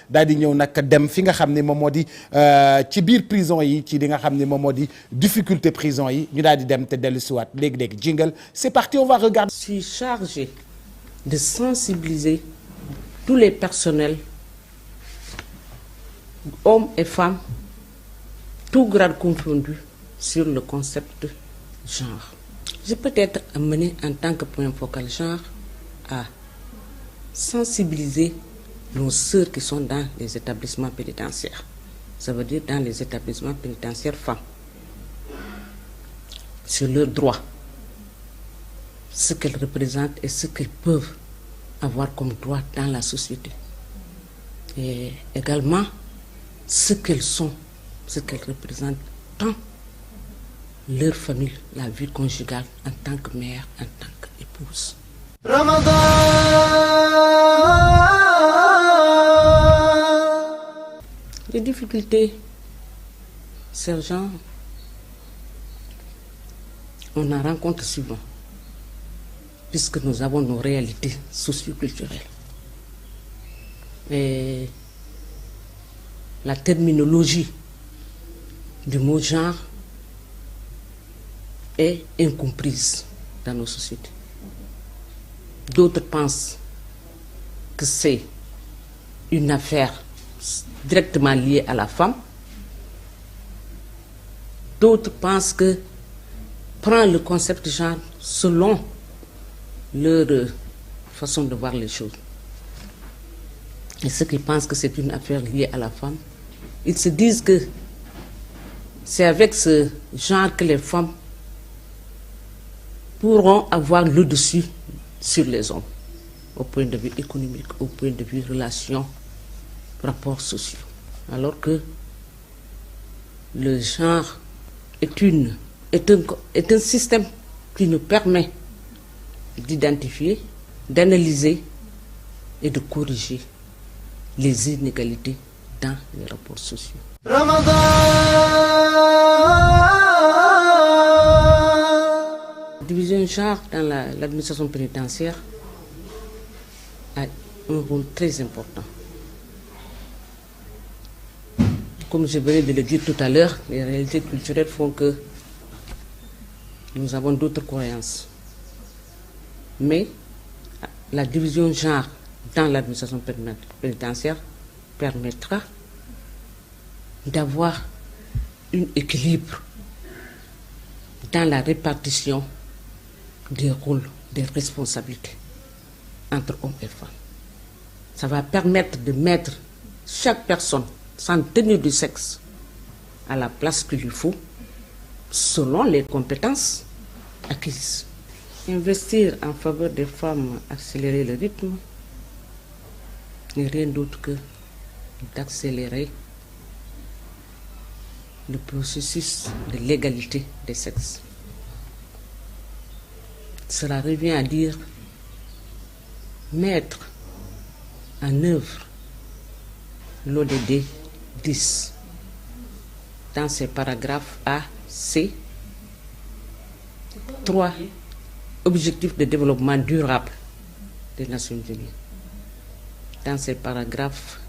daal di ñëw nag dem fi nga xam ne moom moo di ci biir prison yi ci li nga xam ne moom moo di difficulté prison yi ñu daal di dem te dellu siwaat léegi-léegi jingle c'est parti on va regarder. Je suis chargée de sensibiliser tous les personnels, hommes et femmes, tout grade confondu, sur le concept genre. Je peux être amenée en tant que point focal genre à sensibiliser nos sœurs qui sont dans les établissements pénitentiaires. Ça veut dire dans les établissements pénitentiaires femmes, sur leurs droits, ce qu'elles représentent et ce qu'elles peuvent avoir comme droit dans la société. Et également ce qu'elles sont, ce qu'elles représentent dans leur famille, la vie conjugale en tant que mère, en tant qu'épouse. Ramadan. Les difficultés, sergent, on en rencontre souvent, puisque nous avons nos réalités socioculturelles. Et la terminologie du mot genre est incomprise dans nos sociétés. D'autres pensent que c'est une affaire directement liée à la femme. D'autres pensent que prend le concept genre selon leur façon de voir les choses. Et ceux qui pensent que c'est une affaire liée à la femme, ils se disent que c'est avec ce genre que les femmes pourront avoir le dessus sur les hommes, au point de vue économique, au point de vue relations, rapports sociaux. Alors que le genre est un système qui nous permet d'identifier, d'analyser et de corriger les inégalités dans les rapports sociaux. Ramadan. La division genre dans l'administration pénitentiaire a un rôle très important. Comme je venais de le dire tout à l'heure, les réalités culturelles font que nous avons d'autres croyances. Mais la division genre dans l'administration pénitentiaire permettra d'avoir un équilibre dans la répartition des rôles, des responsabilités entre hommes et femmes. Ça va permettre de mettre chaque personne, sans tenir du sexe, à la place qu'il lui faut, selon les compétences acquises. Investir en faveur des femmes, accélérer le rythme, n'est rien d'autre que d'accélérer le processus de l'égalité des sexes. Cela revient à dire mettre en œuvre l'ODD 10 dans ses paragraphes A, C, 3 objectifs de développement durable des Nations Unies. Dans ces paragraphes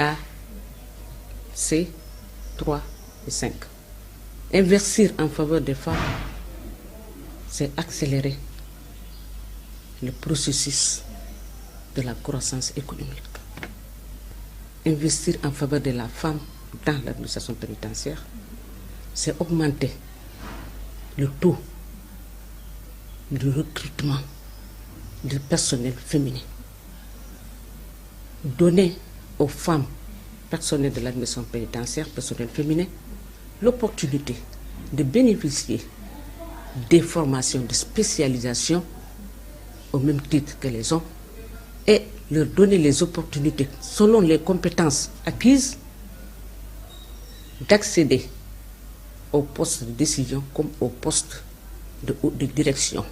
A, C, 3 et 5. Investir en faveur des femmes, c'est accélérer le processus de la croissance économique. Investir en faveur de la femme dans l'administration pénitentiaire, c'est augmenter le taux de recrutement du personnel féminin. Donner aux femmes, personnel de l'administration pénitentiaire, personnel féminin, l'opportunité de bénéficier des formations de spécialisation au même titre que les hommes et leur donner les opportunités selon les compétences acquises d'accéder aux postes de décision comme aux postes de direction.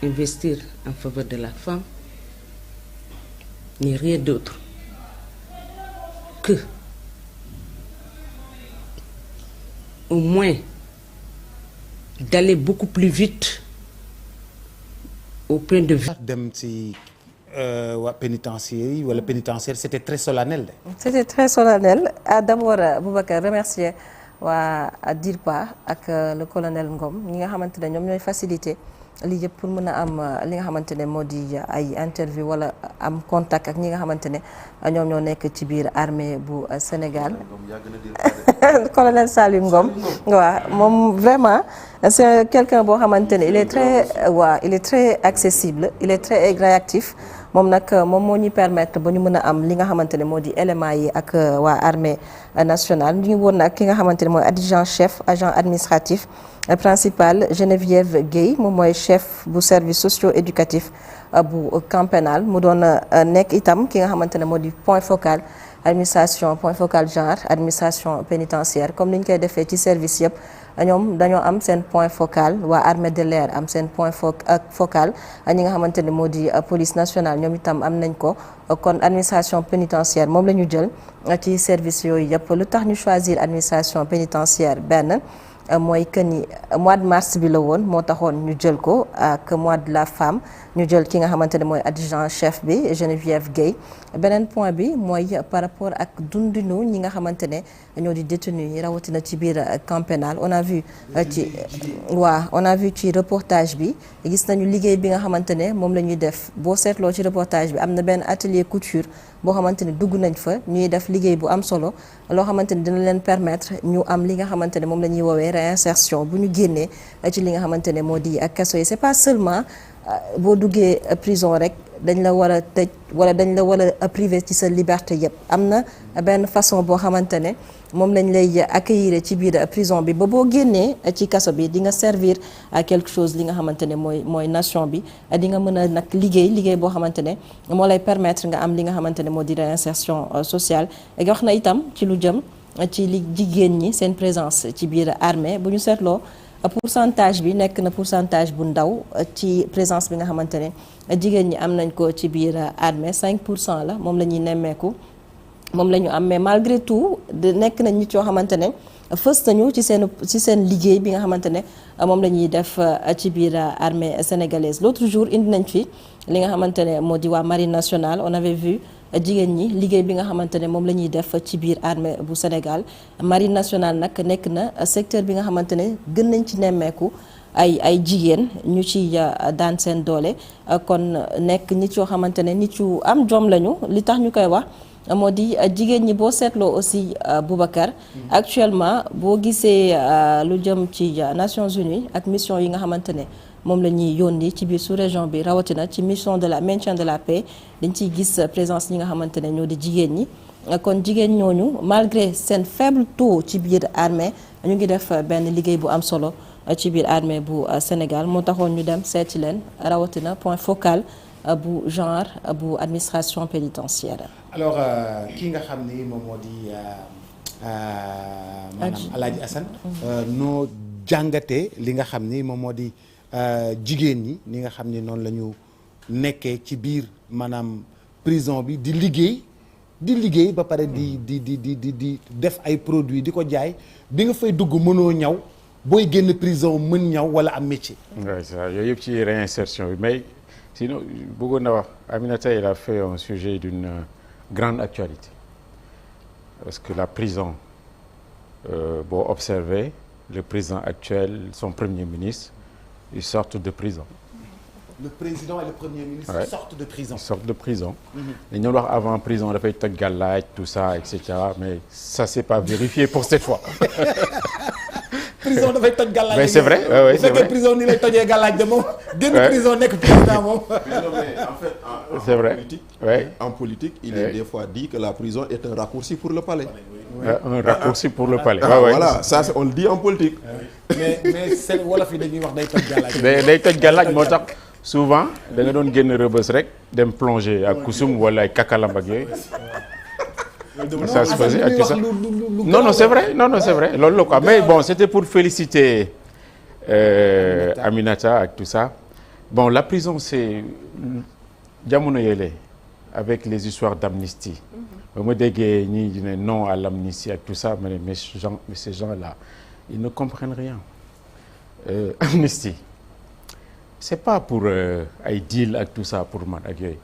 Investir en faveur de la femme n'est rien d'autre que au moins d'aller beaucoup plus vite au point de vue. dem ci waa pénitentiaire yi wala pénitentiaire c'était très solennel de. C'était très solennel d'abord Boubacar remercier waa DIRPA ak le colonel Ngom ñi nga xamante ne ñoom ñooy faciliter lii yëpp pour mën a am li nga xamante ne moo di ay interview wala am contact ak ñi nga xamante ne ñoom ñoo nekk ci biir armée bu Sénégal. Colonel Salim Ngom waaw moom vraiment c'est quelqu'un boo xamante ne il est très accessible il est très réactif moom nag moom moo ñuy permettre ba ñu mën a am li nga xamante ne moo di éléments yi ak waa armée nationale ñu ngi woon nag ki nga xamante ne mooy adjudant chef agent administratif principal Geneviève Guèye moom mooy chef bu service socio-éducatif bu camp pénal mu doon nekk itam ki nga xamante ne moo di point focal point focal genre administration pénitentiaire comme ni ñu koy defee ci service yëpp ñoom dañoo am seen point focal waa armée de l'air am seen point focal ñi nga xamante ne moo di police nationale ñoom itam am nañ ko kon administration pénitentiaire moom la ñu jël ci service yooyu yëpp lu tax ñu choisir administration pénitentiaire benn mooy que ni mois de mars bi la woon moo taxoon ñu jël ko ak mois de la femme ñu jël ki nga xamante ne mooy adjudant chef bi Geneviève Guèye beneen point bi mooy par rapport ak dundinu ñi nga xamante ne ñoo di détenus yi rawatina ci biir camp pénal on a vu ci reportage bi gis nañu liggéey bi nga xamante ne moom la ñuy def boo seetloo ci reportage bi am na benn atelier couture boo xamante ne dugg nañ fa ñuy def liggéey bu am solo loo xamante ne dina leen permettre ñu am li nga xamante ne moom la ñuy woowee réinsertion bu ñu génnee ci li nga xamante ne moo di ak kaso yi c'est pas seulement boo duggee prison rek dañ la war a tëj wala dañ la war a privé ci sa liberté yëpp am na benn façon boo xamante ne moom lañ lay accueillir ci biir prison bi ba boo génnee ci kaso bi di nga servir à quelque chose li nga xamante ne mooy nation bi di nga mën a nag liggéey boo xamante ne moo lay permettre nga am li nga xamante ne moo di réinsertion sociale wax na itam ci lu jëm ci li jigéen ñi seen présence ci biir armée bu ñu seetloo pourcentage bi nekk na pourcentage bu ndaw ci présence bi nga xamante ne jigéen ñi am nañ ko ci biir armée 5% la moom la ñuy nemmeeku moom la ñu am mais malgré tout nekk nañ nit yoo xamante ne fës nañu ci seen liggéey bi nga xamante ne moom la ñuy def ci biir armée sénégalaise l'autre jour indi nañ fi li nga xamante ne moo di waa marine nationale on avait vu jigéen ñi liggéey bi nga xamante ne moom la ñuy def ci biir armée bu Sénégal marine nationale nag nekk na secteur bi nga xamante ne gën nañ ci nemmeeku ay jigéen ñu ci daan seen doole kon nekk nit yoo xamante ne nit yu am jom lañu li tax ñu koy wax moo di jigéen ñi boo seetloo aussi Boubacar actuellement boo gisee lu jëm ci Nations Unies ak mission yi nga xamante ne moom la ñuy yónni ci biir sous-région bi rawatina ci mission de la maintien de la paix dañ ciy gis présence ñi nga xamante ne ñoo di jigéen ñi kon jigéen ñooñu malgré seen faible taux ci biir armée ñu ngi def benn liggéey bu am solo ci biir armée bu Sénégal moo taxoon ñu dem seeti leen rawatina point focal bu genre bu administration pénitentiaire. alors kii nga xam ni moom moo di maanaam Alaaji Assane noo jàngatee li nga xam ni moom moo di jigéen ñi ni nga xam ni noonu la ñu nekkee ci biir maanaam prison bi di liggéey ba pare di def ay produits di ko jaay bi nga fay dugg mënoo ñaw booy génn prison mën ñaw wala am métier. waaw ça yooyu yëpp ci réinsertion bi mais sinon bëggoon na wax Aminata il a fait un sujet d'une grande actualité parce que la prison boo observé le président actuel son premier ministre ils sortent de prison. Le président et le premier ministre sortent de prison. Ils sortent de prison. dañu doon wax avant prison dafay toj gàllaaj tout ça et cetera mais ça c'est pas vérifié pour cette fois. prison dafay toj gàllaaj. mais c'est vrai oui c'est vrai prison ni lay tojee gàllaaj de moom. génn prison nekk président moom. en fait c'est vrai en politique il est des fois dit que la prison est un raccourci pour le palais. un raccourci pour le palais. voilà ça on le dit en politique. mais seen wolof yi dañuy wax day toj gàllaaj. day toj gàllaaj moo tax souvent da nga doon génn rëbës rek dem plonger ak kusum wala ay kakalamb ak yooyu. ça se faisait ak tout ça non c'est vrai c'est vrai loolu la quoi mais bon c'était pour féliciter Aminata ak tout ça bon la prison c'est jamono yële avec les histoires d'amnistie ba ma déggee ñi ne non à l'amnistie ak tout ça ma ne mais ces gens-là ils ne comprennent rien amnistie c'est pas pour ay deal ak tout ça pour man ak yooyu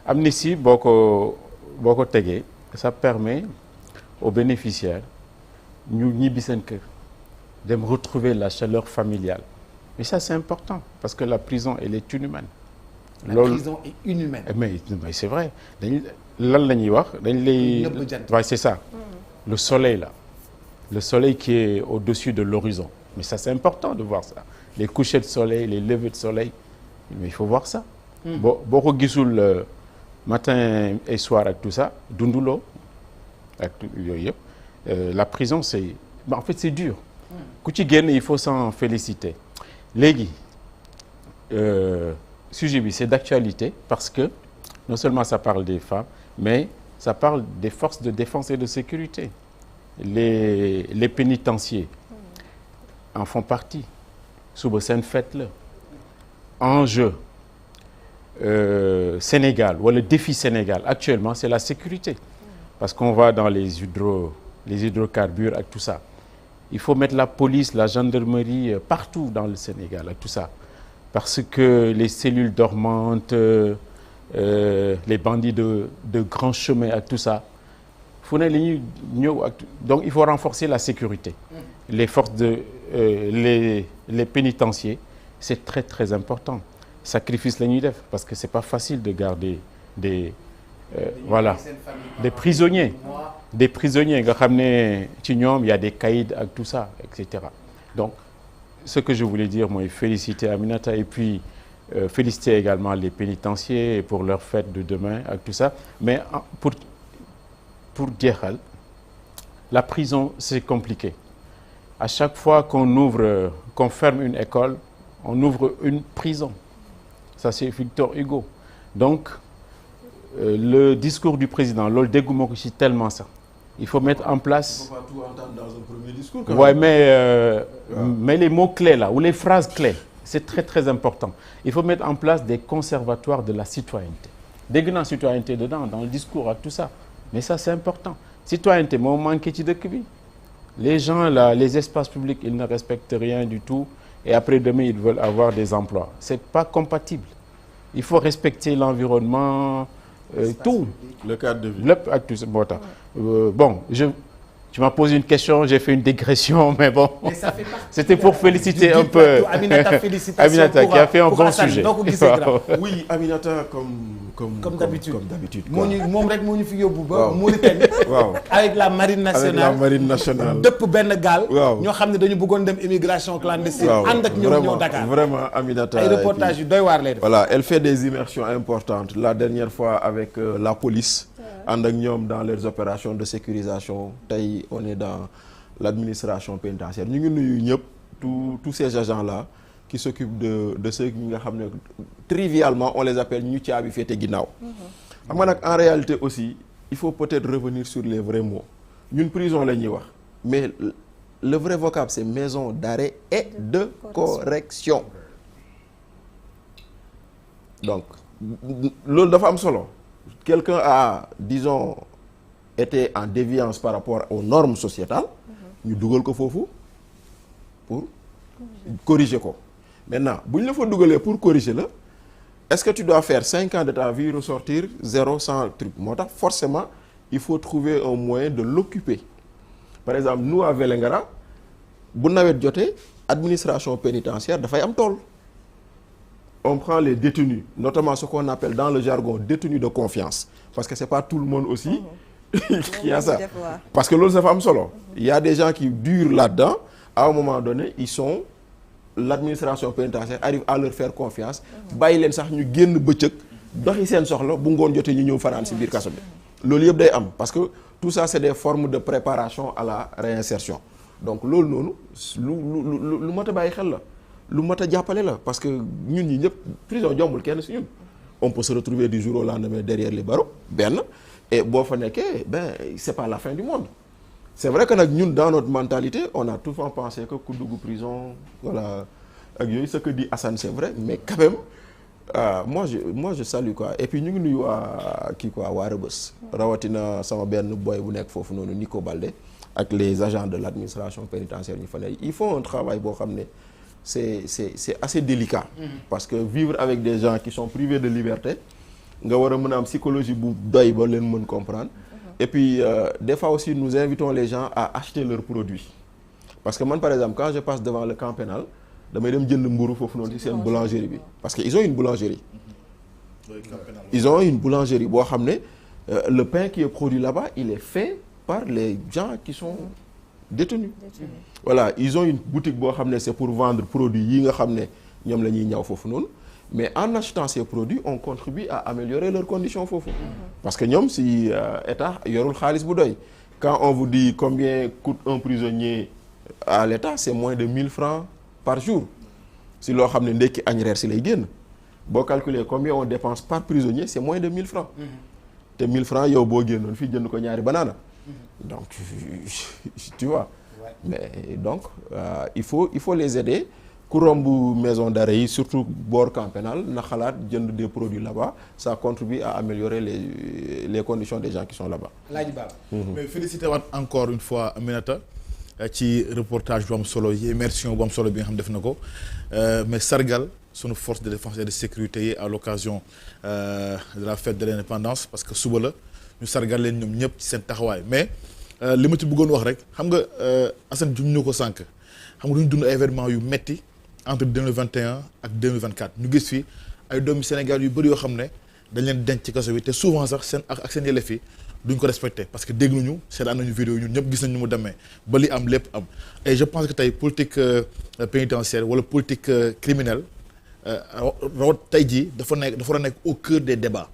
amnistie boo ko tegee ça permet aux bénéficiaires ñu ñibbi seen kër dem retrouver la chaleur familiale mais ça c'est important parce que la prison elle est inhumaine. La prison est inhumaine. mais c'est vrai lan la ñuy wax dañ lay. waaye c'est ça. Le soleil là le soleil qui est au-dessus de l'horizon mais ça c'est important de voir ça les couchers de soleil les levées de soleil mais il faut voir ça. boo ko gisul matin et soir ak tout ça dunduloo ak yooyu yëpp la prison c'est en fait c'est dur. ku ci génn il faut s'en féliciter léegi sujet bi c'est d'actualité parce que non seulement ça parle des femmes mais ça parle des forces de défense et de sécurité les pénitenciers en font partie suba seen fête la enjeu Sénégal wala défi Sénégal actuellement c'est la sécurité parce qu'on va dans les hydrocarbures ak tout ça il faut mettre la police la gendarmerie partout dans le Sénégal ak tout ça parce que les cellules dormantes les bandits de grands chemins ak tout ça fu ne li ñuy ñëw ak donc il faut renforcer la sécurité les forces les pénitenciers c'est très très important sacrifice la ñuy def parce que c'est pas facile de garder des prisonniers nga xam ne ci ñoom il y a des caïds ak tout ça etc. Donc ce que je voulais dire mooy féliciter Aminata et puis féliciter également les pénitenciers pour leur fête de demain ak tout ça mais pour jeexal la prison c'est compliqué à chaque fois qu'on ferme une école on ouvre une prison ça c'est Victor Hugo donc le discours du président loolu dégguma ko ci tellement ça il faut mettre en place. On peut pas tout entendre dans un premier discours. Ouais, mais les mots clés là ou les phrases clés c'est très très important il faut mettre en place des conservatoires de la citoyenneté dégg naa citoyenneté dedans dans le discours ak tout ça mais ça c'est important citoyenneté moo manqué ci dëkk bi les gens là les espaces publics ils ne respectent rien du tout et après demain ils veulent avoir des emplois c'est pas compatible il faut respecter l'environnement tout le cadre de vie lépp ak tout ça moo tax bon tu m'as posé une question j'ai fait une digression mais bon mais ça fait partie c'était pour féliciter un peu Aminata félicitations Aminata qui a fait un bon sujet oui Aminata comme d'habitude moom rek moo ñu fi yóbbu ba Mauritanie waaw avec la marine nationale dëpp benn gaal ñoo xam ne dañu bëggoon dem immigration clandestine ànd ak ñëw Dakar vraiment Aminata ay reportages yu doy waar lay def voilà elle fait des immersions importantes la dernière fois avec la police ànd ak ñoom dans leurs opérations de sécurisation tey on est dans l'administration pénitentiaire ñu ngi nuyu ñëpp tous ces agents là qui s'occupent de ceux ñi nga xam ne trivialement on les appelle ñu caabi féete ginnaaw xam nga nag en réalité aussi il faut peut-être revenir sur les vrais mots ñun prison la ñuy wax mais le vrai vocable c'est maison d'arrêt et de correction donc loolu dafa am solo quelqu'un a disons été en déviance par rapport aux normes sociétales ñu dugal ko foofu pour corriger ko maintenant bu ñu la fa dugalee pour corriger la est-ce que tu dois faire 5 ans de ta vie ressortir 0 sans truc moo tax forcément il faut trouver un moyen de l'occuper par exemple nous à Vélingara bu nawet jotee administration pénitentiaire dafay am tool on prend les détenus notamment ce qu'on appelle dans le jargon détenus de confiance parce que c'est pas tout le monde aussi qui a ça parce que loolu dafa am solo il y a des gens qui durent là-dedans à un moment donné l'administration pénitentiaire arrive à leur faire confiance bàyyi leen sax ñu génn bëccëg doxi seen soxla bu ngoon jotee ñu ñëw fanaan ci biir kaso bi loolu yëpp day am parce que tout ça c'est des formes de préparation à la réinsertion donc loolu noonu lu mat a bàyyi xel la lu mat a jàppale la parce que ñun ñi ñëpp prison jombul kenn ci ñun on peut se retrouver du jour au lendemain derrière les barreaux benn et boo fa nekkee c'est pas la fin du monde c'est vrai que nag ñun dans notre mentalité on a tout le temps pensé que ku dugg prison voilà ak yooyu ce que dit Assane c'est vrai mais quand même moi je salue quoi et puis ñu ngi nuyu waa Rebeuss rawatina sama benn boy bu nekk foofu noonu Nico Baldé ak les agents de l'administration pénitentiaire ñu fa ne ils font un travail boo xam ne c'est assez délicat parce que vivre avec des gens qui sont privés de liberté nga war a mën a am psychologie bu doy ba leen mën comprendre. Et puis des fois aussi nous invitons les gens à acheter leurs produits parce que man par exemple quand je passe devant le camp pénal damay dem jënd mburu foofu noonu ci seen boulangerie bi parce que ils ont une boulangerie. Ils ont une boulangerie boo xam ne le pain qui est produit là-bas il est fait par les gens qui sont détenus. Voilà ils ont une boutique boo xam ne c'est pour vendre produits yi nga xam ne ñoom la ñuy ñaw foofu noonu mais en achetant ces produits on contribue à améliorer leurs conditions foofu. Parce que ñoom si état yorul xaalis bu doy quand on vous dit combien coûte un prisonnier à l'état c'est moins de 1000 francs par jour si loo xam ne ndekki añ reer si lay génn boo calculer combien on dépense par prisonnier c'est moins de 1000 francs te 1000 francs yow boo génnoon fii jënd ko ñaari banaana donc tu vois mais donc il faut les aider ku romb maison d'arrêt yi surtout bord camp pénal na xalaat jënd des produits là-bas ça contribue à améliorer les conditions des gens qui sont là-bas. Laaji Baba. mais félicité waat encore une fois Aminata ci reportage bu am solo yi immersion bu am solo bi nga xam def na ko mais sargal sunu force de défense et de sécurité yi à l'occasion de la fête de l'indépendance parce que suba la ñu sargal leen ñoom ñëpp ci seen taxawaay mais li ma ci bëggoon wax rek xam nga Assane juñ ñu ko sànq xam nga duñ dund ay événements yu metti entre 2021 ak 2024 ñu gis fi ay doomi Sénégal yu bëri yoo xam ne dañ leen denc ci kaso bi te souvent sax seen ak seen yelleef yi duñ ko respecté parce que dégg nañu seetaan nañu vidéo ñun ñëpp gis nañ ñu mu demee ba li am lépp am et je pense que tey politique pénitentiaire wala politique criminelle rawat tey jii dafa war a nekk au cœur des débats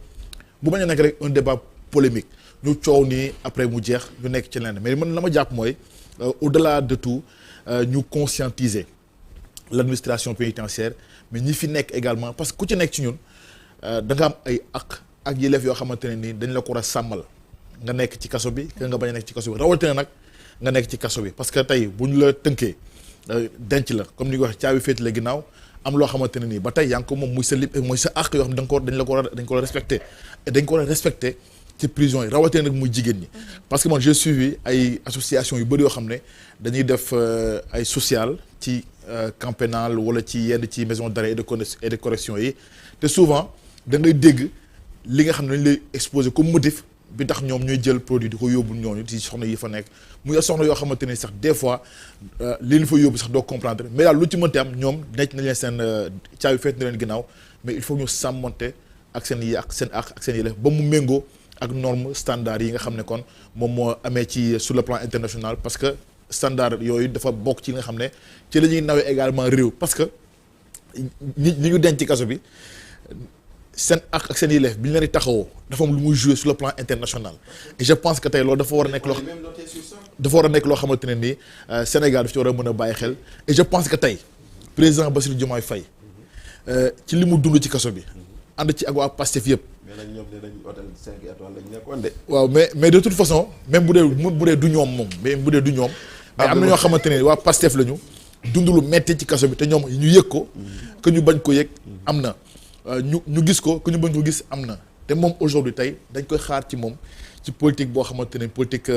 bu bañ a nekk rek un débat polémique ñu coow nii après mu jeex ñu nekk ci leneen mais man la ma jàpp mooy au-delà de tout ñu conscientiser l'administration pénitentiaire mais ñi fi nekk également parce que ku ci nekk ci ñun da nga am ay ak yelleef yoo xamante ne nii dañ la ko war a sàmmal nga nekk ci kaso bi nga bañ a nekk ci kaso bi rawatina nag nga nekk ci kaso bi parce que tey bu ñu la tënkee denc la comme ni nga wax caabi féet la ginnaaw am loo xamante ne nii ba tey yaa ngi ko moom muy sa mooy sa àq yoo xam ne dañ ko war a respecté et dañ ko war a respecté ci prison yi rawatina nag muy jigéen ñi parce que man j'ai suivi ay association yu bëri yoo xam ne dañuy def ay social ci camp pénal wala ci yenn ci maison d'arrêt et de correction yi te souvent da ngay dégg li nga xam ne dañ lay exposé comme motif bi tax ñoom ñooy jël produit di ko yóbbul ñooñu ci soxna yi fa nekk muy soxna yoo xamante ne sax des fois li ñu fa yóbbu sax doo comprendre mais daal lu ci mënti am ñoom nekk nañ leen seen caabi feet na leen ginnaaw mais il faut ñu sàmmonte ak seen yi ak seen yelleef ba mu méngoo ak norme standard yi nga xam ne kon moom moo amee ci sur le plan international parce que standard yooyu dafa bokk ci li nga xam ne ci la ñuy nawee également réew parce que ñi ñu denc ci kaso bi seen ak seen yelleef bi ñu leen di taxawoo dafa am lu muy jouer sur le plan international et je pense que tey loolu dafa war a nekk loo xamante ne nii Sénégal daf ci war a mën a bàyyi xel et je pense que tey président Bassirou Diomaye Faye ci li mu dund ci kaso bi ànd ci ak waa Pastef yëpp. mais nag ñoom nee nañu hôtel 5 étoiles lañ nekkoon de. waaw mais de toute façon même bu dee du ñoom moom mais bu dee du ñoom. mais am na ñoo xamante ne waa Pastef lañu dund lu metti ci kaso bi te ñoom ñu yëg ko. que ñu bañ ko yëg am na. ñu gis ko que ñu bañ ko gis am na te moom aujourd'hui tey dañ koy xaar ci moom ci politique boo xamante ne politique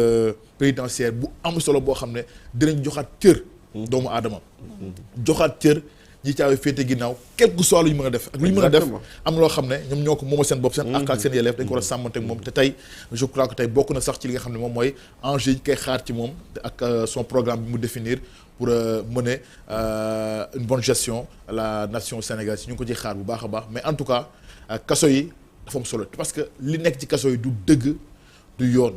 pénitentiaire bu am solo boo xam ne dinañ joxaat cër. doomu aadama. joxaat cër. ñi caawe féete ginnaaw quel que soit lu ñu mën a def ak lu ñu mën a def am loo xam ne ñoom ñoo ko moomal seen bopp seen àq ak seen yelleef dañ ko war a sàmmante ak moom te tey je crois que tey bokk na sax ci li nga xam ne moom mooy enjeu yi koy xaar ci moom ak son programme bi mu définir pour mener une bonne gestion à la nation sénégalaise ñu ngi ko ci xaar bu baax a baax mais en tout cas kaso yi dafa am solo parce que li nekk ci kaso yi du dëgg du yoon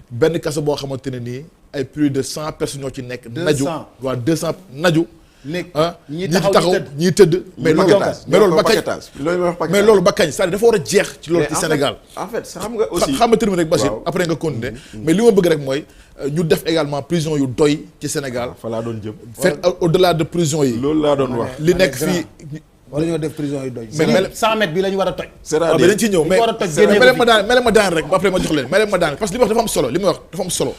benn kaso boo xamante ne nii ay plus de 100 personnes ñoo ci nekk naju waa 200 naju nekk ñi taxaw ñi tëdd mais loolu ba kañ c'est-à-dire dafa war a jeex ci loolu ci Sénégal en fait xam nga aussi xam nga terminer rek Bachir après nga continuer mais li ma bëgg rek mooy ñu def également prison yu doy ci Sénégal fa laa doon jëm fait au-delà de prison yi loolu laa doon wax li nekk fii wala ñoo def prison yu doy mais 100 mètres bi la ñu war a toj waaw mais dañ ciy ñëw mais mele ma daan rek après ma jox leen mele ma daan parce que li ma wax dafa am solo li may wax dafa am solo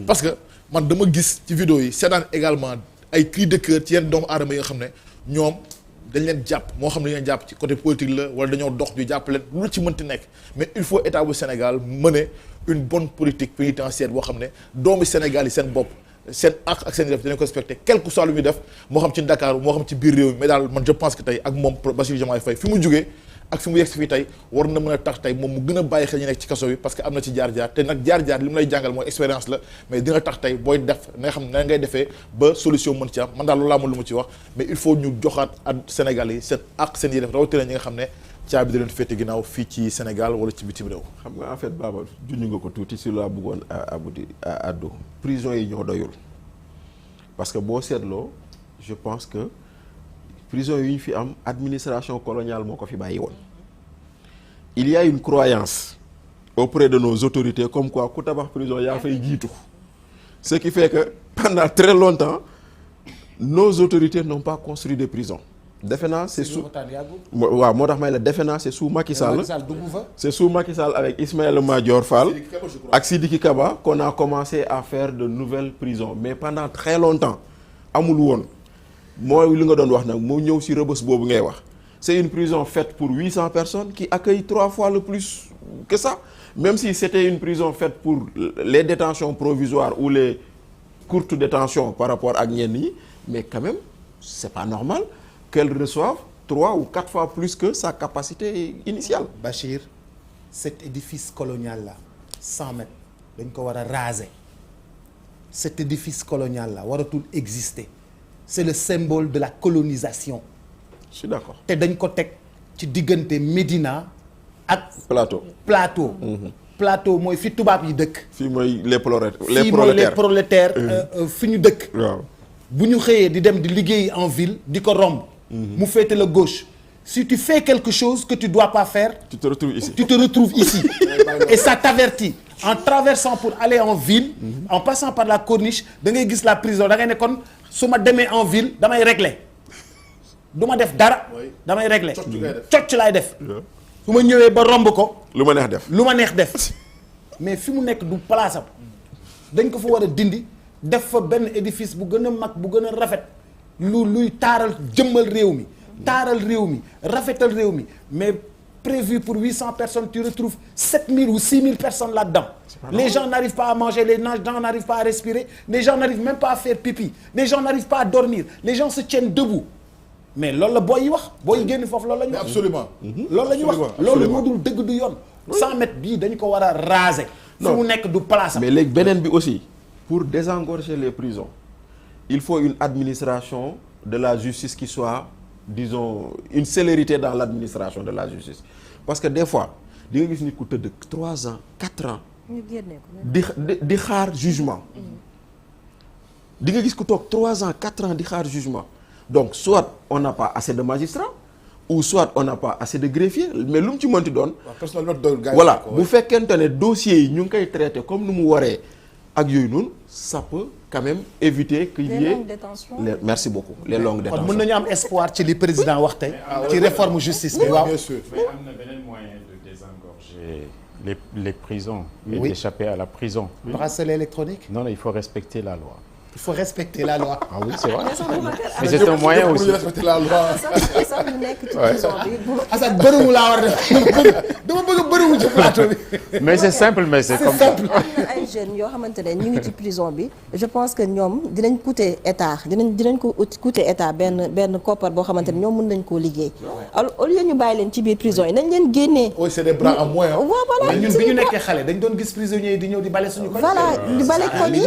parce que man dama gis ci vidéo yi seetaan également ay cris de cœur ci yenn doomu aadama yi nga xam ne ñoom dañ leen jàpp moo xam ne dañ leen jàpp ci côté politique la wala dañoo dox ñu jàpp leen lu ci mënti nekk mais il faut état bu Sénégal mener une bonne politique pénitentiaire boo xam ne doomu Sénégal yi seen bopp seen ak seen def dinañ ko respecté quel que soit lu muy def moo xam ci Dakar moo xam ci biir réew mi mais daal man je pense que tey ak moom Bassirou Diomaye Faye fi mu jógee ak fi mu yegg si fii tey war na mën a tax tey moom mu gën a bàyyi xel ñu nekk ci kaso bi parce que am na ci jaar-jaar te nag jaar-jaar li mu lay jàngal mooy expérience la mais dina tax tey booy def na nga xam ne ngay defee ba solution mën ci am man daal loolu laa mën lu mu ci wax mais il faut ñu joxaat ak Sénégal yi seen ak seen yelleef rawatina ñi nga xam ne caabi di leen féete ginnaaw fii ci Sénégal wala ci bitim réew. xam nga en fait Baba junj nga ko tuuti si laa bëggoon addu prison yi ñoo doyul parce que boo seetloo je pense que prison yi ñu fi am administration coloniale moo ko fi bàyyi woon. Il y a une croyance auprès de nos autorités comme quoi ku tabax prison yaa fay jiitu ce qui fait que pendant très longtemps nos autorités n'ont pas construit de prison. defe naa c'est sous waaw moo tax may la defe naa c'est sous Macky Sall c'est sous Macky Sall avec Ismaïla Madior Fall ak Sidiki Kaba qu'on a commencé à faire de nouvelles prisons mais pendant très longtemps amul woon mooy li nga doon wax nag moo ñëw ci Rebeuss boobu ngay wax c'est une prison faite pour 800 personnes qui accueille 3 fois le plus que ça même si c'était une prison faite pour les détentions provisoires ou les courtes détentions par rapport ak ñenn ñi mais quand même c'est pas normal qu'elle reçoive 3 ou 4 fois plus que sa capacité initiale. Bachir, cet édifice colonial là 100 mètres dañ ko war a raser cet édifice colonial là waratul exister c'est le symbole de la colonisation. Je suis d'accord. te dañ ko teg ci diggante Médina ak. Plateau. Plateau mooy fi tubaab yi dëkk. fii mooy les prolétaires. fii mooy les prolétaires fi ñu dëkk. waaw bu ñu xëyee di dem di liggéey en ville di ko romb. mu féete la gauche. Si tu fais quelque chose que tu dois pas faire. tu te retrouves ici. Tu te retrouves ici. Et ça t'avertit. En traversant pour aller en ville. En passant par la corniche da ngay gis la prison da ngay ne kon su ma demee en ville damay régler. du ma def dara. damay régler. cocc laay def. su ma ñëwee ba romb ko. lu ma neex def. lu ma neex def. mais fi mu nekk du place am. dañ ko fa war a dindi def fa benn édifice bu gën a mag bu gën a rafet. luy taaral jëmmal réew mi. taaral réew mi rafetal réew mi mais prévu pour 800 personnes tu retrouves 7000 ou 6000 personnes là-dedans. Les gens n'arrivent pas à manger, les gens n'arrivent pas à respirer, les gens n'arrivent même pas à faire pipi, les gens n'arrivent pas à dormir, les gens se tiennent debout. Mais loolu la booy yi wax booy yi génn foofu loolu la ñu wax. Absolument. loolu la ñu wax loolu moo dul dëgg du yoon. 100 mètres bii dañu ko war a raser. fu mu nekk du place am. mais léegi beneen bi aussi pour désengorger les prisons il faut une administration de la justice qui soit disons une célérité dans l'administration de la justice parce que des fois di nga gis nit ku tëdd 3 ans 4 ans. ñu génne ko di xaar jugement. di nga gis ku toog 3 ans 4 ans di xaar jugement. Donc, soit on n'a pas assez de magistrats, ou soit on n'a pas assez de greffiers, mais lu mu ci mënti doon. Voilà, bu fekkente ne dossiers yi ñu ngi koy traiter comme nu mu waree ak yooyu noonu, ça peut quand même éviter qu'il y ait. Les longues détentions. Merci beaucoup, les longues détentions. kon mën nañu am espoir ci li président wax tey. ci réforme justice bi waaw. Bien sûr. Mais am na beneen moyen de désengorger les prisons et d'échapper à la prison. Bracelet électronique. Non, il faut respecter la loi. Il faut respecter la loi. Ah oui, c'est vrai. Mais c'est un moyen aussi. Pour respecter la loi. sax ñu nekk ci prison bi. Assane bëriwu laa war a def dama bëgg a bëriwu ci plateau bi. Mais c'est simple, mais c'est comme ça. ay jeunes yoo xamante ne ñu ngi ci prison bi je pense que ñoom dinañ coûter état dinañ ko coûter état benn koppar boo xamante ne ñoom mën nañ koo liggéey. alors au lieu ñu bàyyi leen ci biir prison yi nañ leen génnee. Oui, c'est des bras en moins. voilà mais ñun bi ñu nekkee xale dañ doon gis prisonniers yi di ñëw di bale suñu koñ. voilà di bale koñ yi.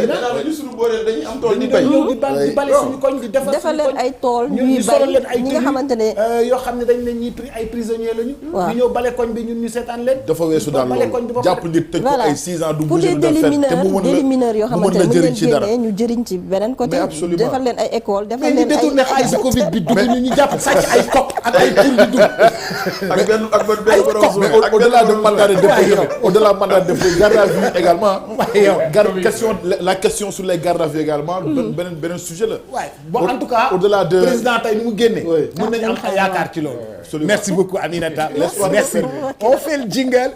dañuy am tool dañu di doon bay. ñëw di bale suñu koñ di defal leen ay tool ñun ñuy ñu solal bay leen ay ñi nga xamante ne. yoo xam ne dañ ne ñii ay prisonniers lañu. waaw di ñëw bale koñ bi ñun ñu seetaan leen. dafa weesu daal loolu jàpp nit tëj ko ay 6 ans du pour bouger des de fête te délimineurs yoo xamante ne mën leen génnee ñu jëriñ ci beneen côté. Mais absolument. defal leen ay école defal mais ñu leen ay détourné xaalis Covid bi dugg ñu jàpp sàcc ay kok ak ay tur di dugg. ak benn borom mais au-delà de mandat de dépôt au-delà mandat de dépôt garde à vue également. La question sur les gardes à vue également. beneen sujet la. waaye bon en tout cas au-delà de président tey nu mu génne. Oui. mën nañu am yaakaar ci loolu. Absolument. Merci beaucoup Aminata. Merci. On fait le jingle.